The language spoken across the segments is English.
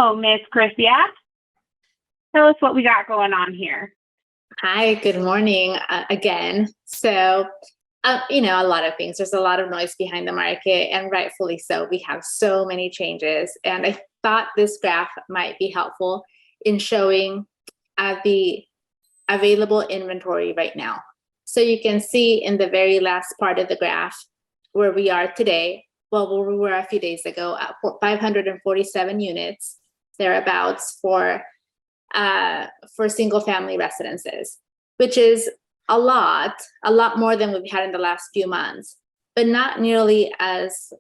Hello, Miss Christia. Tell us what we got going on here. Hi, good morning again. So, a lot of things. There's a lot of noise behind the market, and rightfully so. We have so many changes, and I thought this graph might be helpful in showing the available inventory right now. So you can see in the very last part of the graph where we are today, well, where we were a few days ago at 547 units, thereabouts for single family residences, which is a lot more than we've had in the last few months, but not nearly as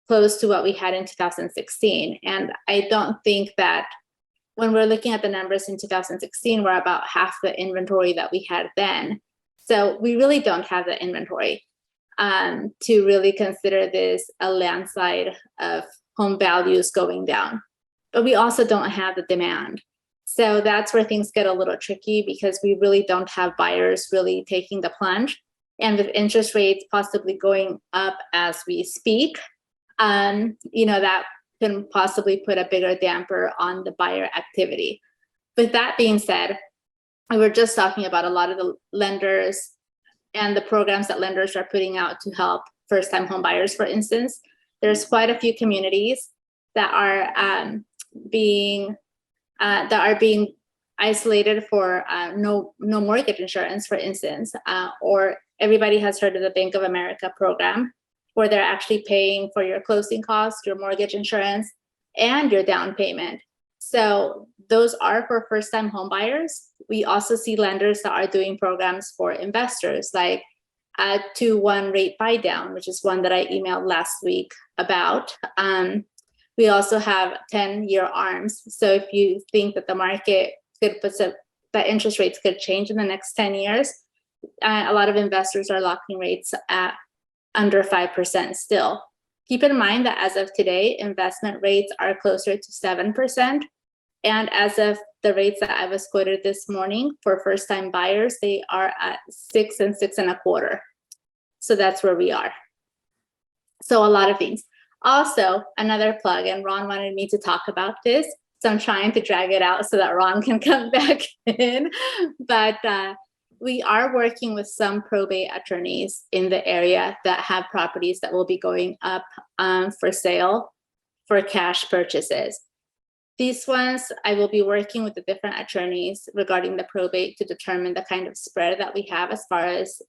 close to what we had in 2016. And I don't think that when we're looking at the numbers in 2016, we're about half the inventory that we had then. So we really don't have the inventory to really consider this a landslide of home values going down. But we also don't have the demand. So that's where things get a little tricky, because we really don't have buyers really taking the plunge. And with interest rates possibly going up as we speak, that can possibly put a bigger damper on the buyer activity. With that being said, we were just talking about a lot of the lenders and the programs that lenders are putting out to help first-time home buyers, for instance. There's quite a few communities that are being isolated for no mortgage insurance, for instance, or everybody has heard of the Bank of America program, where they're actually paying for your closing costs, your mortgage insurance, and your down payment. So those are for first-time home buyers. We also see lenders that are doing programs for investors, like a 2-1 rate buy down, which is one that I emailed last week about. We also have 10-year ARMs. So if you think that the market that interest rates could change in the next 10 years, a lot of investors are locking rates at under 5% still. Keep in mind that as of today, investment rates are closer to 7%. And as of the rates that I was quoted this morning for first-time buyers, they are at 6 and 6.25. So that's where we are. So a lot of things. Also, another plug, and Ron wanted me to talk about this, so I'm trying to drag it out so that Ron can come back in. But we are working with some probate attorneys in the area that have properties that will be going up for sale for cash purchases. These ones, I will be working with the different attorneys regarding the probate to determine the kind of spread that we have as far as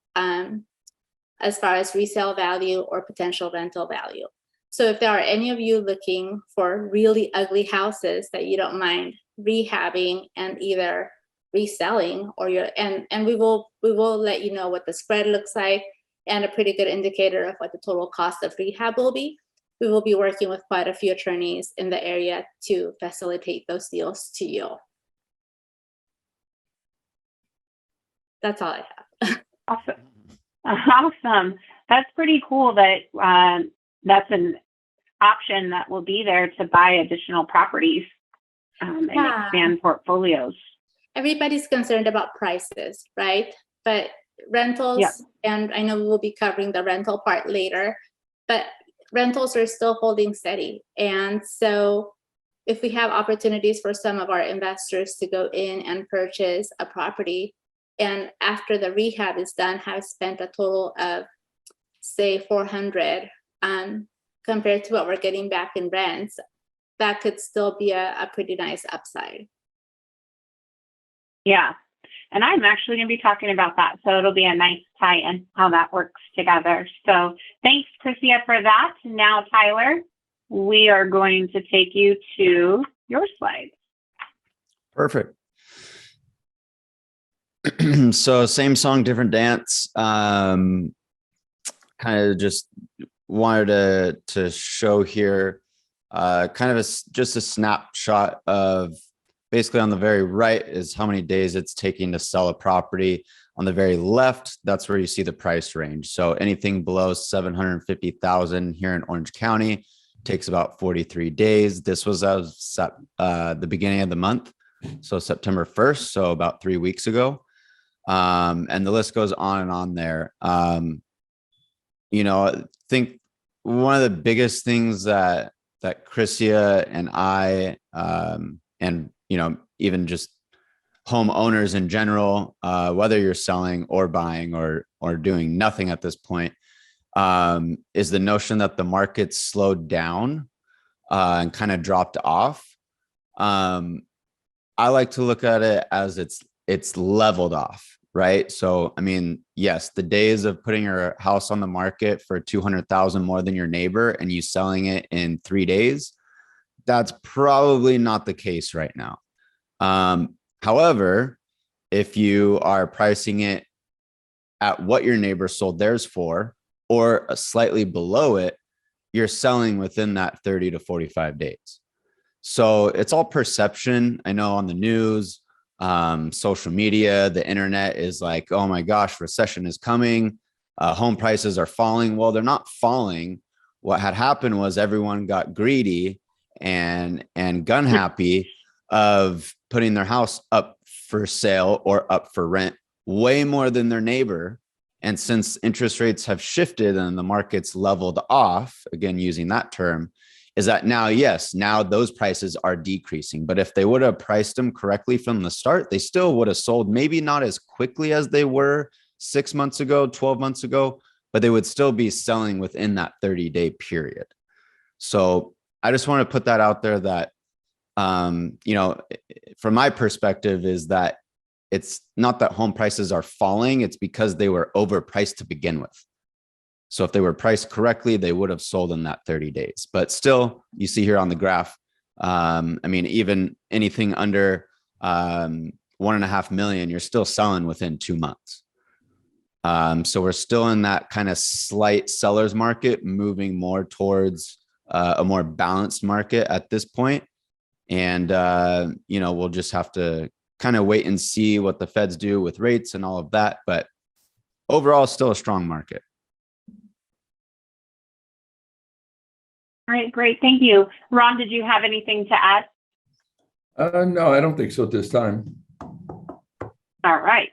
resale value or potential rental value. So if there are any of you looking for really ugly houses that you don't mind rehabbing and either reselling, or we will let you know what the spread looks like and a pretty good indicator of what the total cost of rehab will be. We will be working with quite a few attorneys in the area to facilitate those deals to you. That's all I have. Awesome. That's pretty cool that that's an option that will be there to buy additional properties and expand portfolios. Everybody's concerned about prices, right? But rentals, and I know we will be covering the rental part later, but rentals are still holding steady. And so if we have opportunities for some of our investors to go in and purchase a property, and after the rehab is done, have spent a total of, say, $400 compared to what we're getting back in rents, that could still be a pretty nice upside. Yeah. And I'm actually going to be talking about that. So it'll be a nice tie-in how that works together. So thanks, Christia, for that. Now, Tyler, we are going to take you to your slides. Perfect. So same song, different dance. Kind of just wanted to show here kind of just a snapshot of basically on the very right is how many days it's taking to sell a property. On the very left, that's where you see the price range. So anything below 750,000 here in Orange County takes about 43 days. This was as the beginning of the month, so September 1st, so about 3 weeks ago. And the list goes on and on there. I think one of the biggest things that that Chrissia and I, and, you know, even just homeowners in general, whether you're selling or buying or doing nothing at this point, is the notion that the market slowed down and kind of dropped off. I like to look at it as it's leveled off, right? So, I mean, yes, the days of putting your house on the market for 200,000 more than your neighbor and you selling it in 3 days, that's probably not the case right now. However, if you are pricing it at what your neighbor sold theirs for, or slightly below it, you're selling within that 30 to 45 days. So it's all perception. I know on the news, social media, the internet is like, oh my gosh, recession is coming. Home prices are falling. Well, they're not falling. What had happened was everyone got greedy and gun happy of putting their house up for sale or up for rent way more than their neighbor. And since interest rates have shifted and the market's leveled off, again, using that term, is that now, yes, now those prices are decreasing. But if they would have priced them correctly from the start, they still would have sold, maybe not as quickly as they were 6 months ago, 12 months ago, but they would still be selling within that 30-day period. So I just want to put that out there that, you know, from my perspective is that it's not that home prices are falling, it's because they were overpriced to begin with. So if they were priced correctly, they would have sold in that 30 days. But still, you see here on the graph, I mean, even anything under 1.5 million, you're still selling within 2 months. So we're still in that kind of slight seller's market, moving more towards a more balanced market at this point. And, you know, we'll just have to kind of wait and see what the Feds do with rates and all of that. But overall, still a strong market. All right, great. Thank you. Ron, did you have anything to add? No, I don't think so at this time. All right.